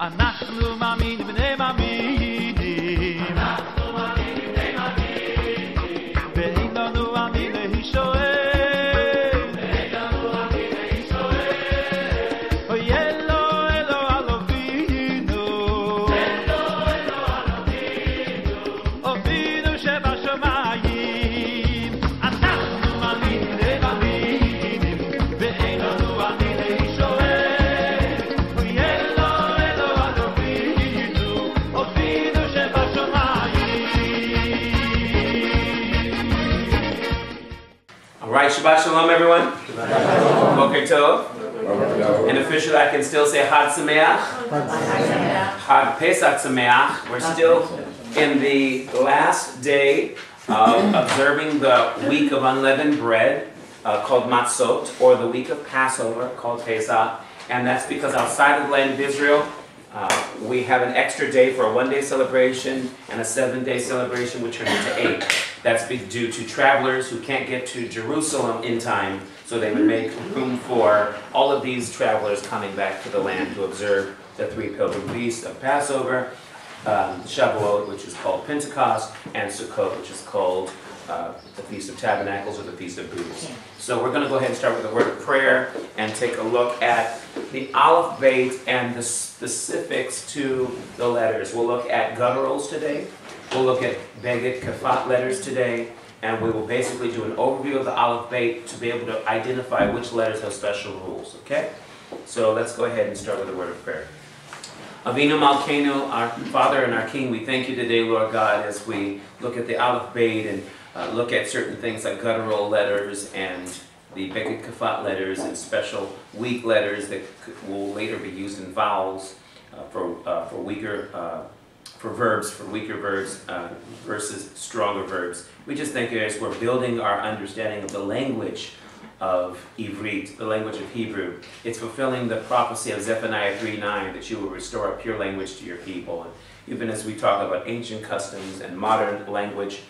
אנחנו מאמינים בני מאמינים, אנחנו מאמינים בני מאמינים, ואין לנו עמי להישואל, ואין לנו עמי להישואל, אוי אלו אלו אלוהינו, אלו אלו אלוהינו, אבינו שבשמיים, אנחנו מאמינים בני מאמינים, ואין לנו עמי להישואל. All right, Shabbat Shalom, everyone. Boker Tov. And officially, I can still say Chag Sameach. Chag Pesach Sameach. We're still in the last day of observing the week of unleavened bread called Matzot, or the week of Passover called Pesach. And that's because outside of the land of Israel, we have an extra day for a one-day celebration and a 7-day celebration, which turns into 8. That's due to travelers who can't get to Jerusalem in time, so they would make room for all of these travelers coming back to the land to observe the 3 pilgrim feasts of Passover, Shavuot, which is called Pentecost, and Sukkot, which is called the Feast of Tabernacles or the Feast of Booths. So we're going to go ahead and start with a word of prayer and take a look at the Alef-Bet and the specifics to the letters. We'll look at gutturals today. We'll look at BeGaD KeFaT letters today, and we will basically do an overview of the Alef-Bet to be able to identify which letters have special rules, okay? So let's go ahead and start with a word of prayer. Avinu Malkeinu, our Father and our King, we thank you today, Lord God, as we look at the Alef-Bet and look at certain things like guttural letters and the BeGaD KeFaT letters and special weak letters that will later be used in vowels for weaker verbs versus stronger verbs. We just think as we're building our understanding of the language of Ivrit, the language of Hebrew, it's fulfilling the prophecy of Zephaniah 3:9 that you will restore a pure language to your people. And even as we talk about ancient customs and modern language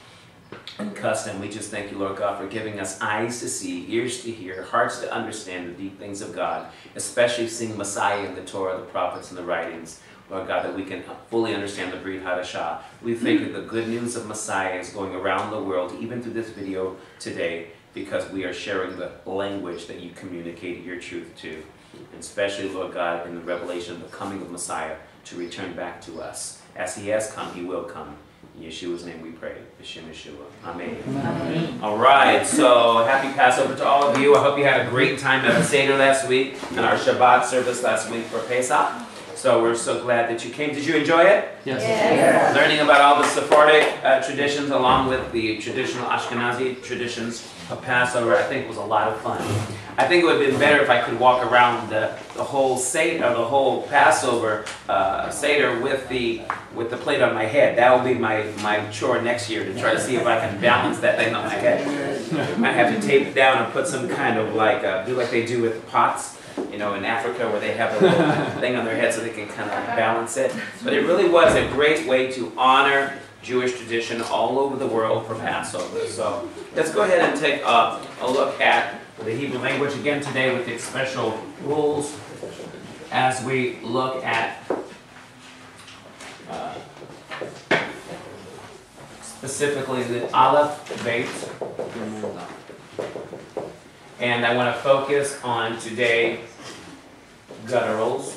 and custom, we just thank you, Lord God, for giving us eyes to see, ears to hear, hearts to understand the deep things of God, especially seeing Messiah in the Torah, the prophets, and the writings. Lord God, that we can fully understand the Brit Hadashah. We think that the good news of Messiah is going around the world, even through this video today, because we are sharing the language that you communicate your truth to. And especially, Lord God, in the revelation of the coming of Messiah to return back to us. As he has come, he will come. In Yeshua's name we pray. B'Shem Yeshua. Amen. Amen. All right, so happy Passover to all of you. I hope you had a great time at the Seder last week and our Shabbat service last week for Pesach. So we're so glad that you came. Did you enjoy it? Yes. Yes. Learning about all the Sephardic traditions along with the traditional Ashkenazi traditions of Passover, I think was a lot of fun. I think it would have been better if I could walk around the whole Seder, the whole Passover Seder with the plate on my head. That will be my chore next year, to try to see if I can balance that thing on my head. I might have to tape it down and put some kind of do like they do with pots. You know, in Africa, where they have a little thing on their head so they can kind of balance it. But it really was a great way to honor Jewish tradition all over the world for Passover. So let's go ahead and take a look at the Hebrew language again today with its special rules as we look at specifically the Alef-Bet. And I want to focus on today gutturals.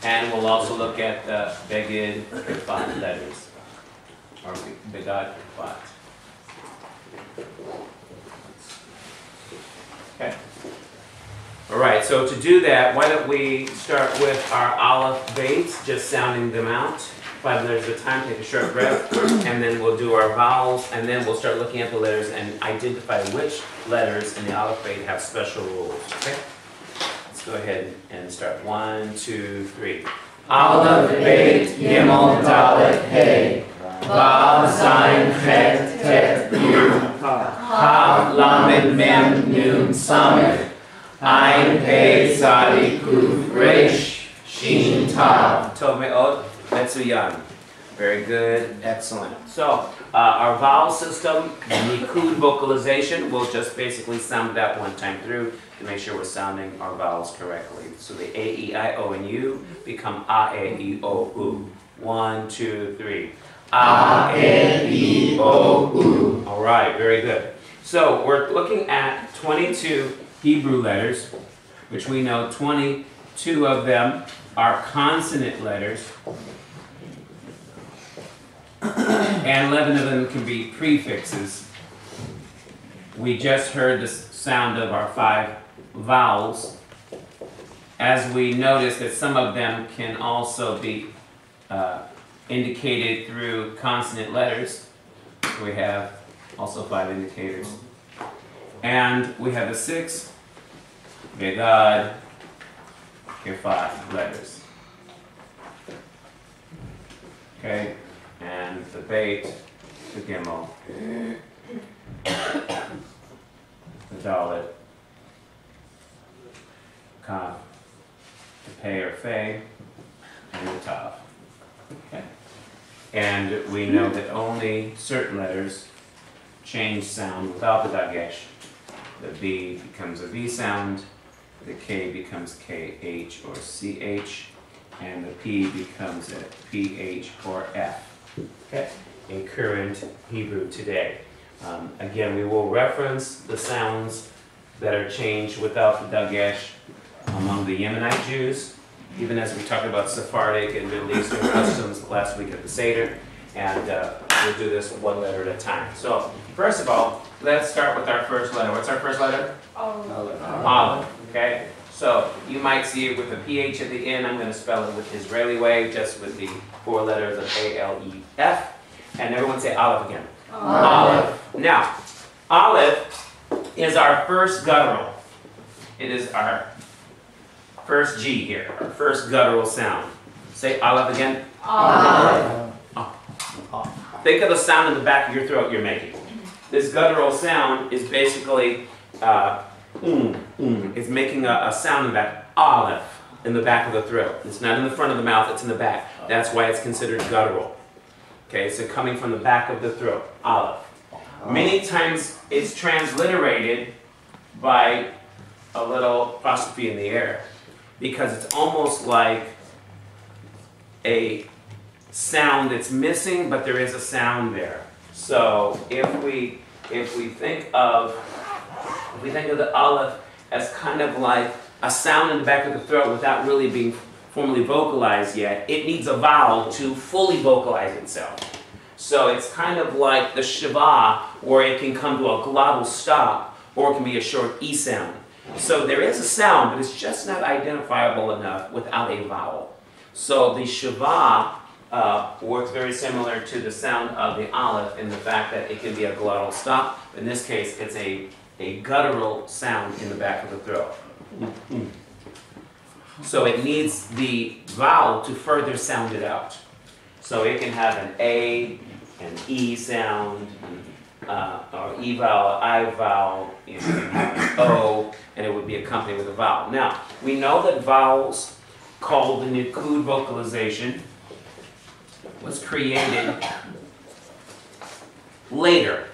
And we'll also look at the BeGaD KeFaT letters, or BeGaD KeFaT. Okay. All right, so to do that, why don't we start with our Alef-Bet, just sounding them out. 5 letters at a time, take a short breath, and then we'll do our vowels, and then we'll start looking at the letters and identify which letters in the Alef-Bet have special rules. Okay? Let's go ahead and start. 1, 2, 3. Alef-Bet, Gimel, Dalet, Hey. Vav, Zayin, Chet, Tet, Yud. Hav, Lamed, Mem, Nun, Samech. Ayin, Pei, Tzadik, Kuf, Resh, Shin, Tav. Tov Me'od. Metsuyan. Very good. Excellent. So, our vowel system, the nikkud vocalization, we'll just basically sound that one time through to make sure we're sounding our vowels correctly. So the A, E, I, O, and U become A, E, I, O, U. 1, 2, 3. A, E, I, O, U. All right, very good. So we're looking at 22 Hebrew letters, which we know 22 of them are consonant letters, and 11 of them can be prefixes. We just heard the sound of our 5 vowels. As we noticed that some of them can also be indicated through consonant letters. We have also 5 indicators. And we have the 6 BeGaD KeFaT letters. Okay, and the Beit, the Gimel, the Dalet, Kaf, the Pei or Fei, and the Tav. Okay. And we know that only certain letters change sound without the dagesh. The B becomes a V sound, the K becomes KH or CH, and the P becomes a PH or F. Okay. In current Hebrew today. Again, we will reference the sounds that are changed without the dagesh among the Yemenite Jews, even as we talked about Sephardic and Middle Eastern customs last week at the Seder, and we'll do this one letter at a time. So, first of all, let's start with our first letter. What's our first letter? Aleph. Aleph, okay? So, you might see it with a PH at the end. I'm going to spell it with Israeli way, just with the 4 letters of A-L-E-F. And everyone say Aleph again. Aleph. Now, Aleph is our first guttural. It is our first G here, our first guttural sound. Say Aleph again. Aleph. Think of the sound in the back of your throat you're making. This guttural sound is basically, it's making a sound in that Aleph in the back of the throat. It's not in the front of the mouth, it's in the back. That's why it's considered guttural. Okay, so coming from the back of the throat, Aleph. Many times it's transliterated by a little apostrophe in the air, because it's almost like a sound that's missing, but there is a sound there. So if we think of the Aleph as kind of like a sound in the back of the throat without really being formally vocalized yet, it needs a vowel to fully vocalize itself. So it's kind of like the Shiva, where it can come to a glottal stop, or it can be a short E sound. So there is a sound, but it's just not identifiable enough without a vowel. So the Shiva works very similar to the sound of the Aleph in the fact that it can be a glottal stop. In this case, it's a guttural sound in the back of the throat. So it needs the vowel to further sound it out. So it can have an A, an E sound, or E vowel, I vowel, an O, and it would be accompanied with a vowel. Now, we know that vowels, called the nikkud vocalization, was created later,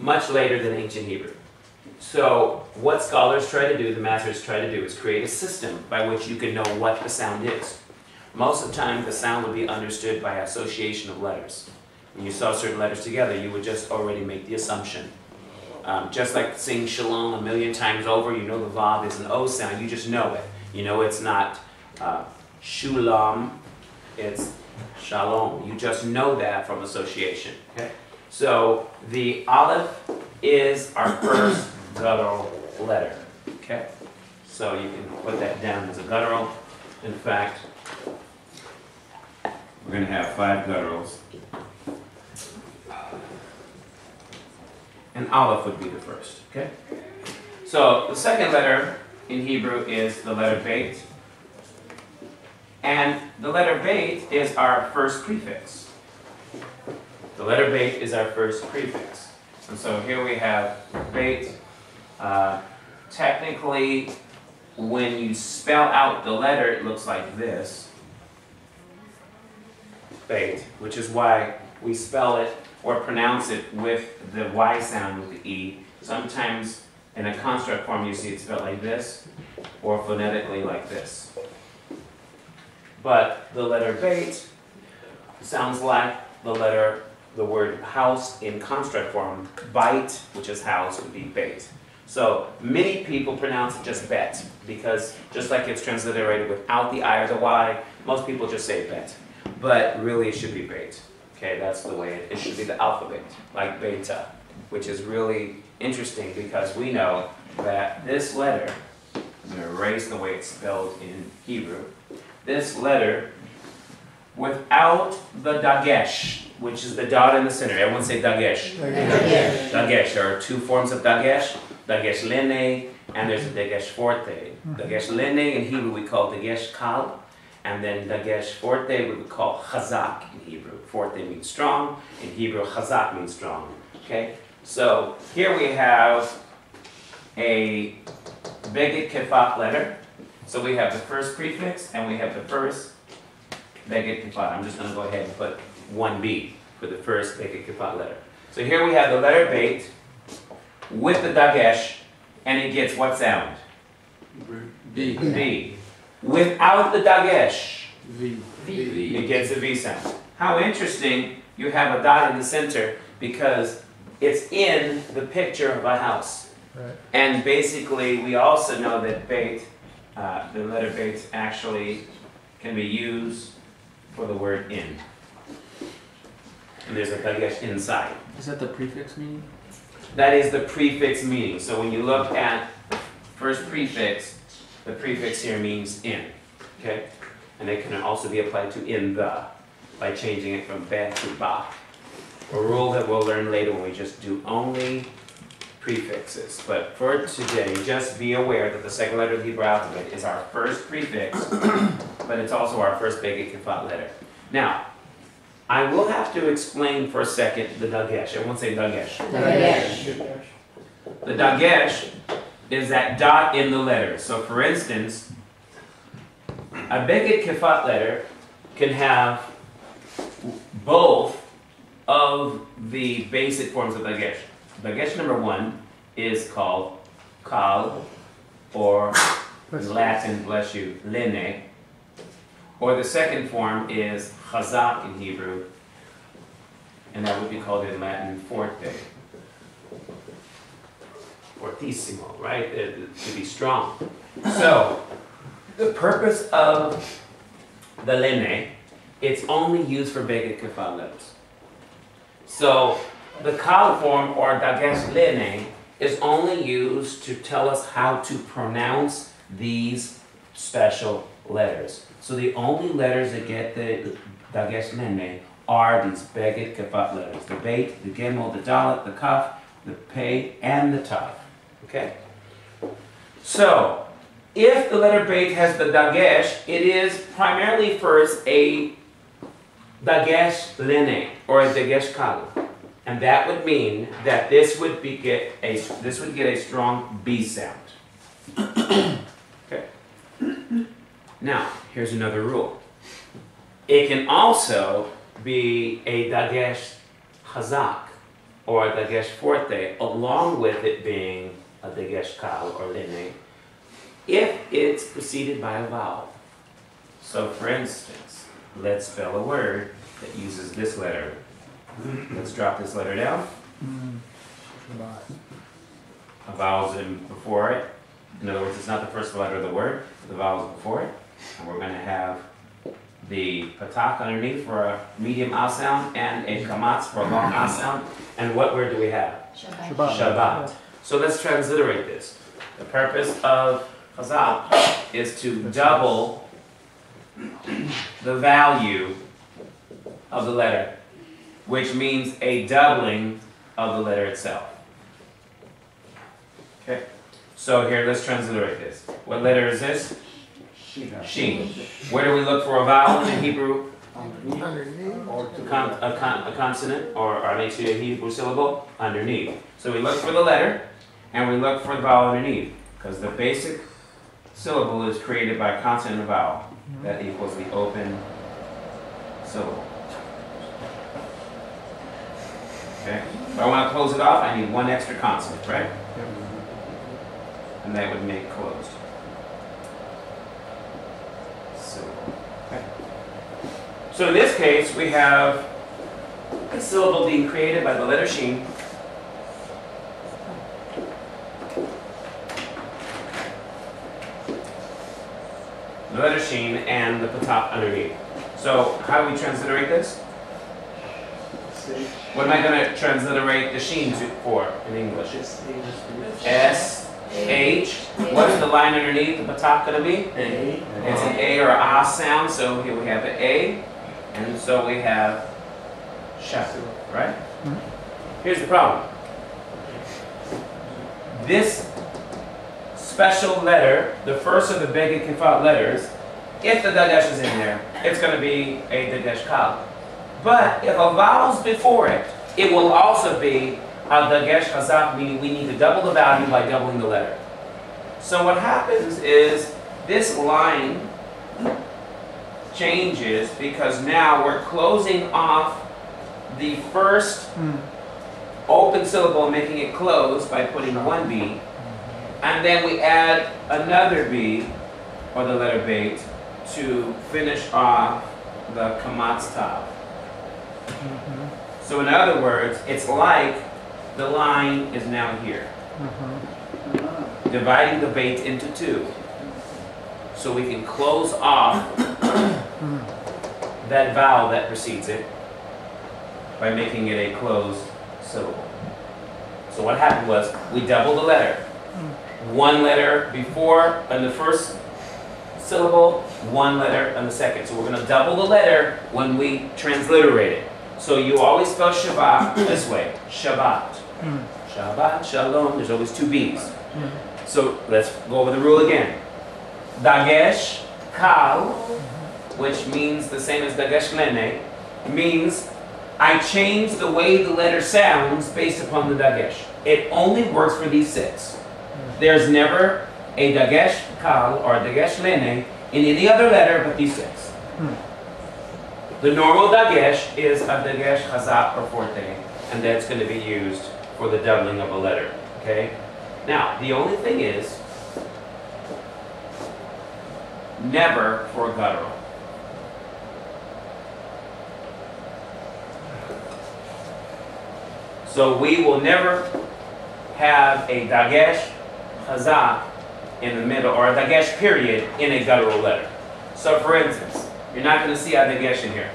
much later than ancient Hebrew. So what scholars try to do, the masters try to do, is create a system by which you can know what the sound is. Most of the time, the sound would be understood by association of letters. When you saw certain letters together, you would just already make the assumption. Just like saying shalom a million times over, you know the vav is an O sound, you just know it. You know it's not shulam, it's shalom. You just know that from association. Okay? So the Aleph is our first guttural letter. Okay? So you can put that down as a guttural. In fact, we're going to have 5 gutturals. And Aleph would be the first. Okay? So the second letter in Hebrew is the letter Beit. And the letter Beit is our first prefix. The letter Beit is our first prefix. And so here we have Beit. Technically, when you spell out the letter, it looks like this. Beit, which is why we spell it or pronounce it with the Y sound with the E. Sometimes in a construct form you see it spelled like this, or phonetically like this. But the letter BeGaD sounds like the word house in construct form. Bite, which is house, would be BeGaD. So many people pronounce it just bet, because just like it's transliterated without the I or the Y, most people just say bet. But really it should be BeGaD. Okay, that's the way it should be, the alphabet, like beta, which is really interesting because we know that this letter, I'm going to erase the way it's spelled in Hebrew, this letter, without the dagesh, which is the dot in the center. Everyone say dagesh. Dagesh. Dagesh. There are two forms of dagesh. Dagesh lene, and there's a dagesh forte. Dagesh lene in Hebrew we call dagesh kal, and then dagesh forte we would call chazak in Hebrew. Forte means strong. In Hebrew, chazak means strong. Okay? So here we have a BeGaD KeFaT letter. So we have the first prefix and we have the first BeGaD KeFaT. I'm just going to go ahead and put 1B for the first BeGaD KeFaT letter. So here we have the letter BeGaD with the dagesh, and it gets what sound? B. V. Without the dagesh, V. it gets a V sound. How interesting, you have a dot in the center because it's in the picture of a house. Right. And basically, we also know that BeGaD, the letter BeGaD actually can be used for the word in. And there's a dagesh inside. Is that the prefix meaning? That is the prefix meaning. So when you look at the first prefix, the prefix here means in. Okay? And it can also be applied to in the, by changing it from be to ba. A rule that we'll learn later when we just do only prefixes. But for today, just be aware that the second letter of the Hebrew alphabet is our first prefix, but it's also our first BeGaD KeFaT letter. Now, I will have to explain for a second the dagesh. Everyone say dagesh. Dagesh. The dagesh is that dot in the letter. So for instance, a BeGaD KeFaT letter can have both of the basic forms of dagesh. Dagesh number 1 is called kal, or in Latin, bless you, lene. Or the second form is chazak in Hebrew, and that would be called in Latin forte. Fortissimo, right? To be strong. So, the purpose of the lene, it's only used for BeGaD KeFaT letters. So, the kal form, or dagesh lene, is only used to tell us how to pronounce these special letters. So the only letters that get the dagesh lene are these BeGaD KeFaT letters. The beit, the gimel, the dalet, the kaf, the pei, and the tav. Okay? So, if the letter beit has the dagesh, it is primarily first a dagesh lene, or a dagesh kal. And that would mean that this would get a strong B sound. Okay. Now, here's another rule. It can also be a dagesh chazak or a dagesh forte, along with it being a dagesh kal or lene, if it's preceded by a vowel. So, for instance, let's spell a word that uses this letter. Let's drop this letter down. A vowel's in before it. In other words, it's not the first letter of the word, the vowel's before it. And we're going to have the patak underneath for a medium A sound and a kamatz for a long A sound. And what word do we have? Shabbat. So let's transliterate this. The purpose of chazak is to double the value of the letter, which means a doubling of the letter itself. Okay, so here, let's transliterate this. What letter is this? Shin. Where do we look for a vowel in Hebrew? A consonant, or a Hebrew syllable? Underneath. So we look for the letter, and we look for the vowel underneath, because the basic syllable is created by a consonant and a vowel. That equals the open syllable. Okay? If I want to close it off, I need one extra consonant, right? And that would make closed. Okay. So in this case, we have a syllable being created by the letter Shin. The letter Shin and the patap underneath. So how do we transliterate this? What am I going to transliterate the Shin for in English? S, H. What is the line underneath the patap going to be? A. It's an A or a sound, so here we have an A, and so we have Shah, right? Here's the problem. This special letter, the first of the BeGaD KeFaT letters, if the dagesh is in there, it's going to be a dagesh kal. But if a vowel's before it, it will also be a dagesh chazak, meaning we need to double the value by doubling the letter. So what happens is this line changes because now we're closing off the first open syllable, making it close by putting one B, and then we add another B, or the letter beit, to finish off the kamatz tav. So in other words, it's like the line is now here, dividing the beit into two, so we can close off that vowel that precedes it by making it a closed syllable. So what happened was we doubled the letter. One letter before on the first syllable, one letter on the second. So we're going to double the letter when we transliterate it. So you always spell Shabbat this way. Shabbat. Shabbat, Shalom. There's always two B's. So let's go over the rule again. Dagesh, Kal, which means the same as Dagesh Lene, means I change the way the letter sounds based upon the Dagesh. It only works for these six. There's never a Dagesh Kal or a Dagesh Lene in any other letter but these six. The normal Dagesh is a Dagesh Chazak or Forte, and that's going to be used for the doubling of a letter. Okay? Now, the only thing is, never for a guttural. So we will never have a dagesh chazak in the middle, or a dagesh period in a guttural letter. So for instance, you're not going to see a dagesh in here,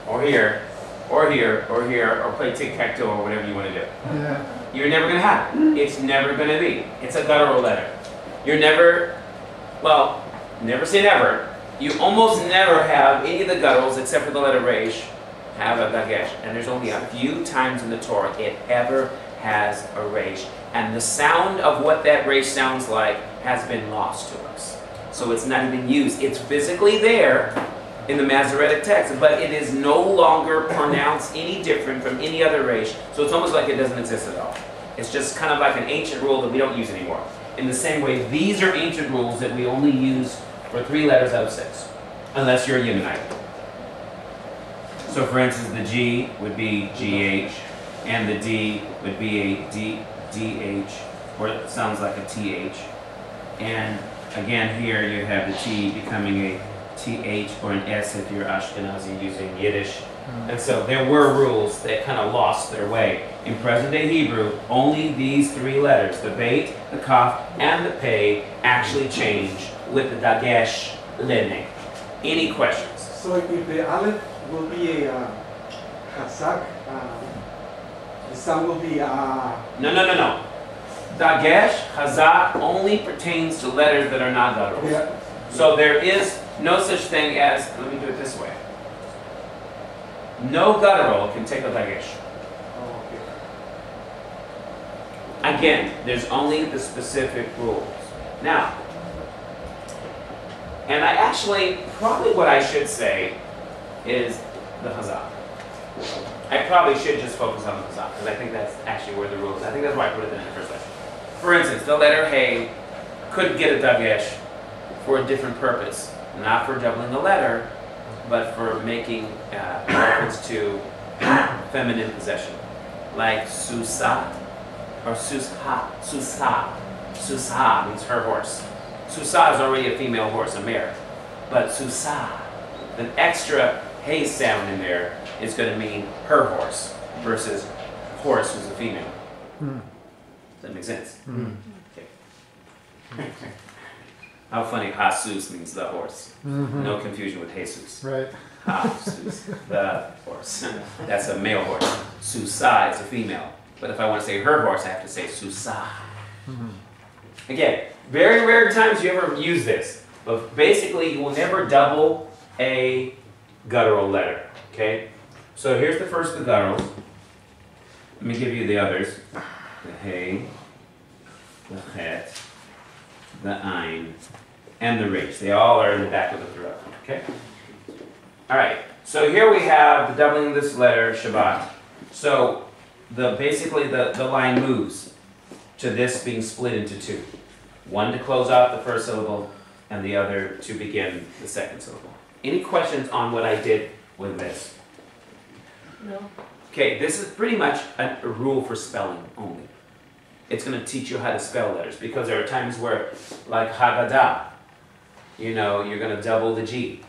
or here, or here, or here, or play tic-tac-toe, or whatever you want to do. You're never going to have it. It's never going to be. It's a guttural letter. You're never, well, never say never. You almost never have any of the gutturals, except for the letter resh, have a dagesh. And there's only a few times in the Torah it ever has a resh. And the sound of what that resh sounds like has been lost to us. So it's not even used. It's physically there in the Masoretic text, but it is no longer pronounced any different from any other resh. So it's almost like it doesn't exist at all. It's just kind of like an ancient rule that we don't use anymore. In the same way, these are ancient rules that we only use for 3 letters out of 6, unless you're a Yemenite. So for instance, the G would be GH, and the D would be a DH, or it sounds like a TH. And again here you have the T becoming a TH or an S if you're Ashkenazi using Yiddish. And so there were rules that kind of lost their way. In present day Hebrew, only these 3 letters, the beit, the kaf, and the pei, actually change with the dagesh lene. Any questions? So if the Aleph will be a chazak, the sound will be No. Dagesh, chazak only pertains to letters that are not gutturals. Yeah. So there is no such thing as, let me do it this way. No guttural can take a dagesh. Oh, okay. Again, there's only the specific rules. Now, and I actually, probably what I should say is the chazak. I probably should just focus on the chazak, because I think that's actually where the rules, I think that's why I put it in the first place. For instance, the letter hey could get a dagesh for a different purpose. Not for doubling the letter, but for making reference to feminine possession, like Susa or Susha. Susa means her horse. Susa is already a female horse, a mare. But Susa, an extra hey sound in there is going to mean her horse versus horse who's a female. Does that make sense? Okay. How funny, Jesus means the horse. No confusion with Jesus. Right. Jesus, the horse. That's a male horse. Susa is a female. But if I want to say her horse, I have to say Susa. Again, very rare times you ever use this. But basically, you will never double a guttural letter. Okay? So here's the first of the gutturals. Let me give you the others. The hey, the het, the ein, and the resh. They all are in the back of the throat. Okay? Alright, so here we have the doubling of this letter, Shabbat. So basically the line moves to this being split into two. One to close out the first syllable, and the other to begin the second syllable. Any questions on what I did with this? No. Okay, this is pretty much a rule for spelling only. It's going to teach you how to spell letters, because there are times where, like Haggadah, you're going to double the G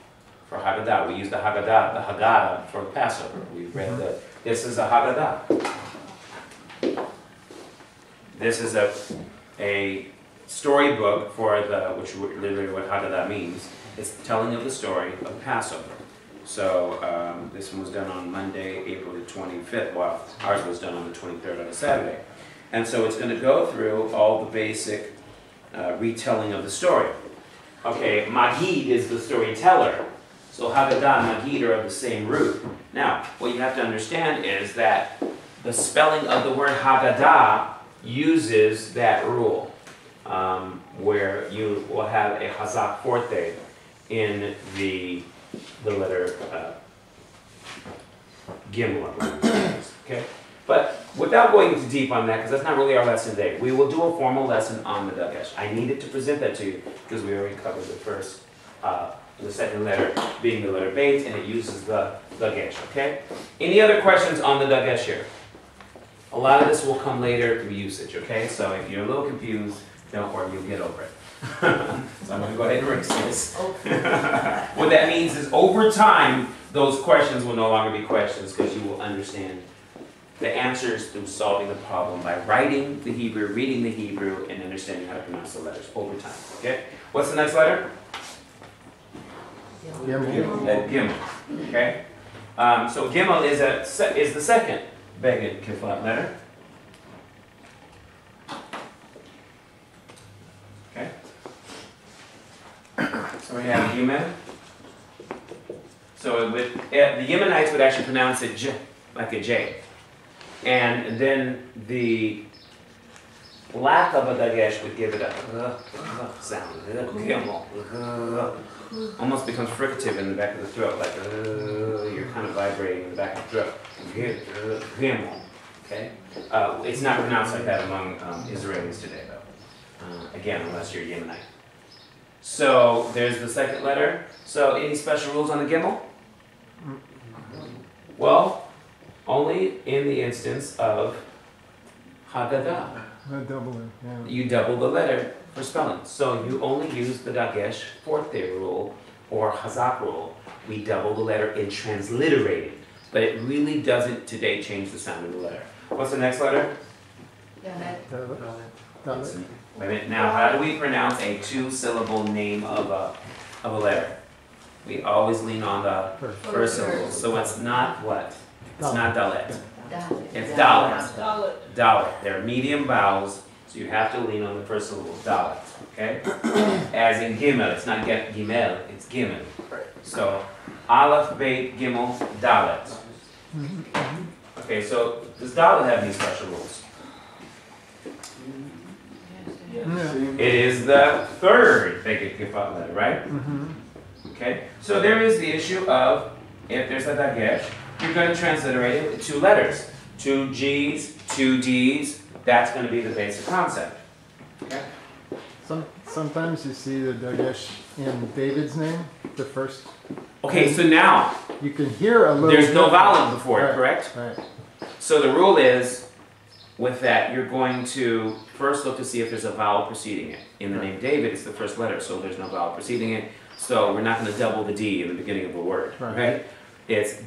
for Haggadah. We use the Haggadah for Passover. We read this is a Haggadah. This is a storybook for which literally what Haggadah means. It's telling of the story of Passover. So this one was done on Monday, April the 25th, while ours was done on the 23rd on a Saturday. And so it's going to go through all the basic retelling of the story. Okay, Magid is the storyteller. So Haggadah and Magid are of the same root. Now, what you have to understand is that the spelling of the word Haggadah uses that rule, where you will have a Hazak forte in the letter Gimel. Okay? But without going too deep on that, because that's not really our lesson today, we will do a formal lesson on the Dagesh. I needed to present that to you because we already covered the second letter being the letter Beit, and it uses the Dagesh. Okay? Any other questions on the Dagesh here? A lot of this will come later through usage. Okay? So if you're a little confused, don't worry, you'll get over it. So I'm going to go ahead and erase this. What that means is over time, those questions will no longer be questions because you will understand the answers through solving the problem by writing the Hebrew, reading the Hebrew, and understanding how to pronounce the letters over time. Okay? What's the next letter? Gimel. Gimel. Okay? So Gimel is the second BeGaD KeFaT letter. Okay? So we have Gimel. So the Yemenites would actually pronounce it J, like a J. And then the lack of a dagesh would give it a sound. Gimel. Almost becomes fricative in the back of the throat, like you're kind of vibrating in the back of the throat. Gimel. Okay? It's not pronounced like that among Israelis today, though. Again, unless you're Yemenite. So there's the second letter. So any special rules on the Gimel? Well, only in the instance of Haggadah. Doubling, yeah. You double the letter for spelling. So you only use the Dagesh forte rule or Hazak rule. We double the letter in transliterating. But it really doesn't today change the sound of the letter. What's the next letter? Wait a minute. Now, how do we pronounce a two-syllable name of a letter? We always lean on the first syllable. So it's not what? It's not dalet. It's dalet. Dalet. They're medium vowels, so you have to lean on the first syllable. Dalet. Okay? As in Gimel, it's not Gimel, it's Gimel. So Alef-Bet, Gimel, Dalet. Okay, so does Dalet have any special rules? It is the third BeGaD KeFaT letter, right? Okay, so there is the issue of if there's a dagesh, you're going to transliterate it with two letters. Two G's, two D's. That's going to be the basic concept. Okay? Sometimes you see the dagesh in David's name, the first. Okay, so now You can hear a little. There's no difference. vowel before it, Right, correct? Right. So the rule is, with that, you're going to first look to see if there's a vowel preceding it. In the name David, it's the first letter, so there's no vowel preceding it. So we're not going to double the D in the beginning of a word, Right. right?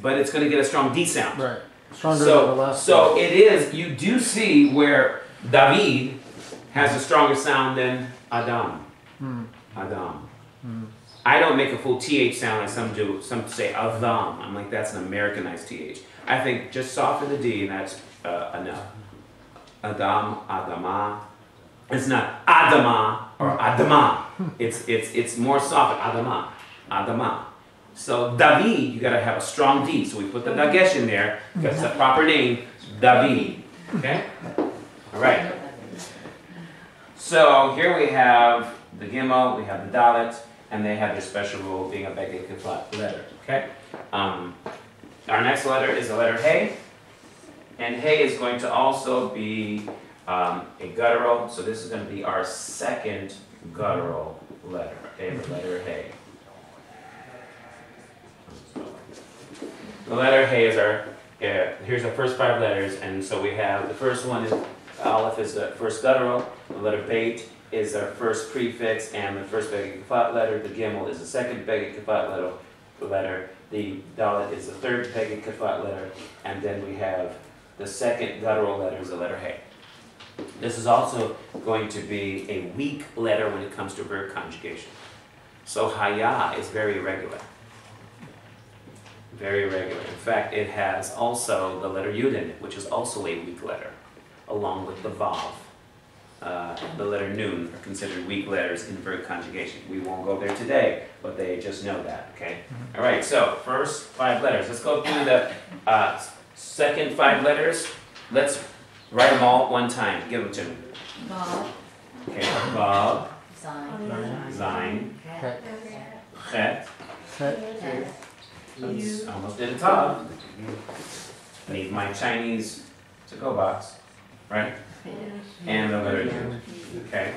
But it's going to get a strong D sound. Right. Stronger than the last. So it is, you do see where David has a stronger sound than Adam. Adam. I don't make a full TH sound like some do. Some say Adam. I'm like, that's an Americanized TH. I think just soften the D and that's enough. Adam, Adama. It's not Adama or Adama. It's more soft. Adama, Adama. So David, you gotta have a strong D. So we put the dagesh in there because it's the proper name, David. Okay? All right. So here we have the Gimel, we have the Dalet, and they have their special rule being a BeGaD KeFaT letter. Okay? Our next letter is the letter Hey. And Hey is going to also be a guttural. So this is going to be our second guttural letter. Okay, the letter Hey. The letter Hey is our, here's our first 5 letters. And so we have, the first one is, Aleph is the first guttural. The letter Bet is our first prefix and the first BeGaD KeFaT letter. The Gimel is the second BeGaD KeFaT letter. The Dalet is the third BeGaD KeFaT letter. And then we have the second guttural letter is the letter Hey. This is also going to be a weak letter when it comes to verb conjugation. So Haya is very irregular. Very irregular. In fact, it has also the letter Yud in it, which is also a weak letter, along with the Vav. The letter Nun are considered weak letters in verb conjugation. We won't go there today, but they just know that, okay? All right, so first 5 letters. Let's go through the second 5 letters. Let's write them all at one time. Give them to me. Vav. Okay, Vav, Zayin. Zayin, Het. Chet. Het. Almost did a Tav. Need my Chinese to-go box, right? And the letter U. Okay.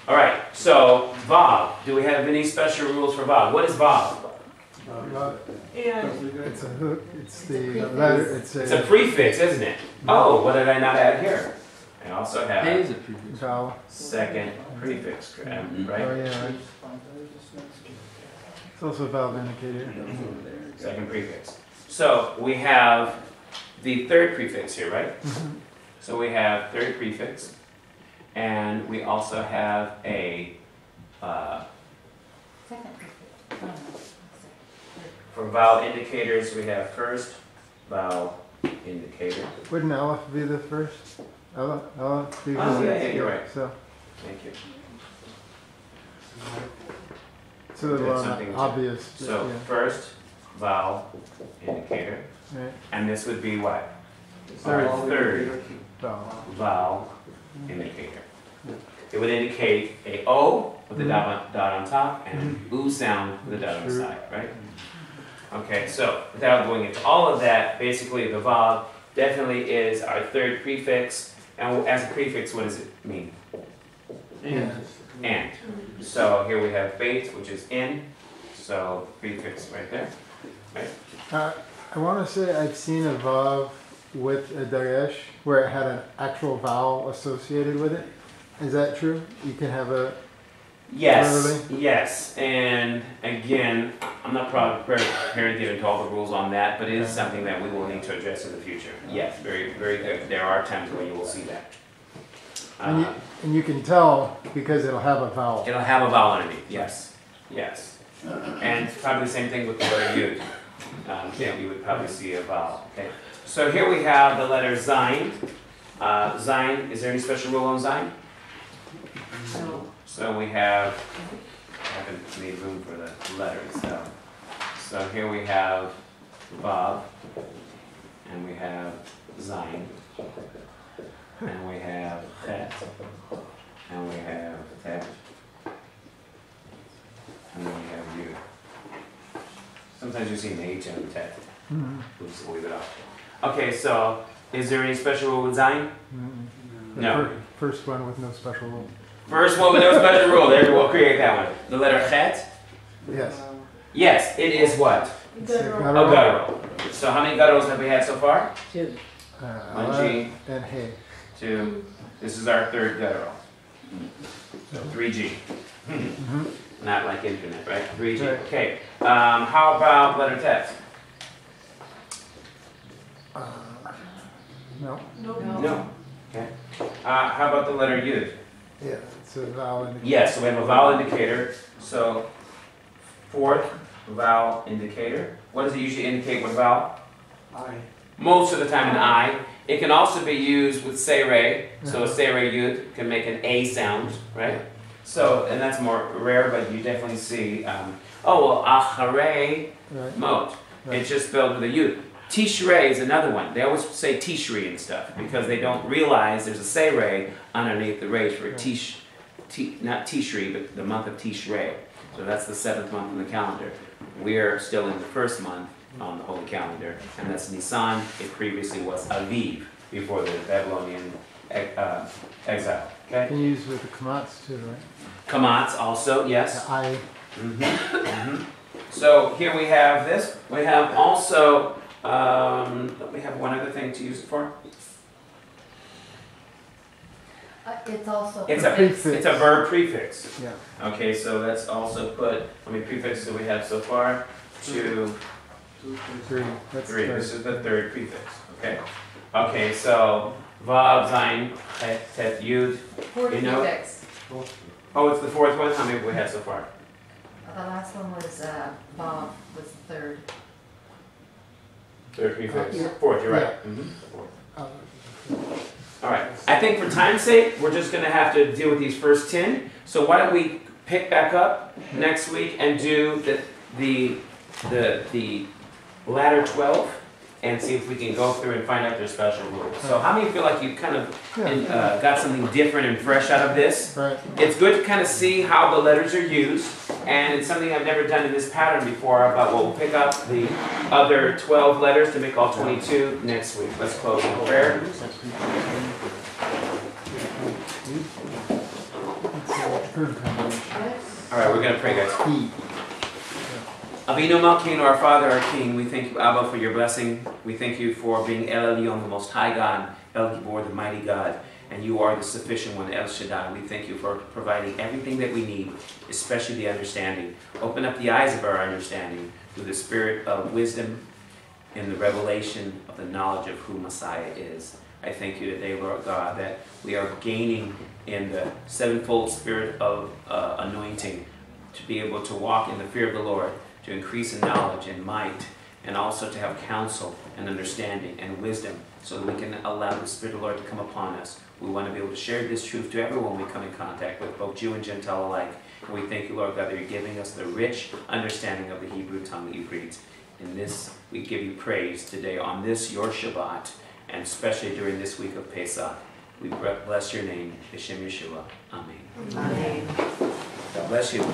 All right. So Vav. Do we have any special rules for Vav? What is Vav? It's a hook. It's the letter. It's It's a prefix, isn't it? Oh, what did I not add here? I also Hey have is a prefix. vowel. second prefix, Oh right? yeah. Right. It's also a vowel indicator. Second prefix. So we have the third prefix here, right? So we have third prefix, and we also have a for vowel indicators. We have first vowel indicator. Wouldn't Aleph be the first? Aleph. Oh, yeah, you're right. So, Thank you. so a That's lot something to- obvious. So Yeah. first vowel indicator, Right. and this would be what? Third. Our third Vowel. vowel indicator. It would indicate a O with a dot on top and an U sound with a dot on the side, right? Okay, so without going into all of that, basically the Vav definitely is our third prefix. And as a prefix, what does it mean? And. So here we have Bet, which is in. So prefix right there, right? I want to say I've seen a vav with a dagesh where it had an actual vowel associated with it. Is that true? You can have a Yes, yes, and again, I'm not prepared to get into all the rules on that, but it is something that we will need to address in the future. Yes, very, very good. There are times when you will see that. and you can tell because it'll have a vowel. It'll have a vowel underneath. Yes, yes, and probably the same thing with the letter Yud. Yeah, you would probably see a vowel. Okay, so here we have the letter Zayin. Zayin. Is there any special rule on Zayin? No. So we have, I haven't made room for the letters, so here we have Vav, and we have Zayin, and we have Chet, and we have Tet, and then we have Yud. Sometimes you see an H and a Tet. We'll just leave it off. Okay, so is there any special rule with Zayin? The No. First one with no special rule. First one with no special rule. There, we'll create that one. The letter Chet. Yes. Yes, it is what? A guttural. So how many gutturals have we had so far? 2. One G, And hey. 2. This is our third guttural. So 3G. Not like infinite, right? 3G. Right. Okay. How about letter text? No. No. Okay. How about the letter Yud? Yeah, it's a vowel indicator. Yes, so we have a vowel indicator. So, fourth vowel indicator. What does it usually indicate with vowel? I. Most of the time an I. It can also be used with seirei. So a seirei Yud can make an A sound, right? So, and that's more rare, but you definitely see, acharei Right. mot. Right. It's just spelled with a Yud. Tishrei is another one. They always say Tishri and stuff because they don't realize there's a seirei underneath the resh for not Tishri, but the month of Tishrei. So that's the 7th month in the calendar. We're still in the 1st month on the holy calendar, and that's Nisan. It previously was Aviv before the Babylonian exile. Okay. Can you use with the komats too, right? Kamats also, yes. The I. So here we have this. We have also, we have one other thing to use it for. It's also. It's a Prefix. it's a verb prefix. Yeah. Okay, so let's also put how many prefixes do we have so far? 2, 3. That's 3. third. This is the third prefix. Okay. Okay, so vav, zayin, het, tet, yud. 4 You know- prefix. Oh, it's the fourth one. How many have we had so far? The last one was Bob was the 3rd. Third prefix. Yeah. Fourth. You're right. All right. I think for time's sake, we're just going to have to deal with these first 10. So why don't we pick back up next week and do the latter 12 and see if we can go through and find out their special rules. So how many feel like you kind of got something different and fresh out of this? Right. It's good to kind of see how the letters are used, and it's something I've never done in this pattern before, but we'll pick up the other 12 letters to make all 22 next week. Let's close in prayer. All right, we're going to pray, guys. E. Avinu Malkeinu, our Father, our King, we thank you, Abba, for your blessing. We thank you for being El Elyon, the Most High God, El Gibor, the Mighty God, and you are the sufficient one, El Shaddai. We thank you for providing everything that we need, especially the understanding. Open up the eyes of our understanding through the spirit of wisdom and the revelation of the knowledge of who Messiah is. I thank you today, Lord God, that we are gaining in the sevenfold spirit of anointing to be able to walk in the fear of the Lord, to increase in knowledge and might, and also to have counsel and understanding and wisdom so that we can allow the Spirit of the Lord to come upon us. We want to be able to share this truth to everyone we come in contact with, both Jew and Gentile alike. And we thank you, Lord God, that you're giving us the rich understanding of the Hebrew tongue, Ivrit. In this, we give you praise today on this, your Shabbat, and especially during this week of Pesach. We bless your name, B'Shem Yeshua. Amen. Amen. God bless you.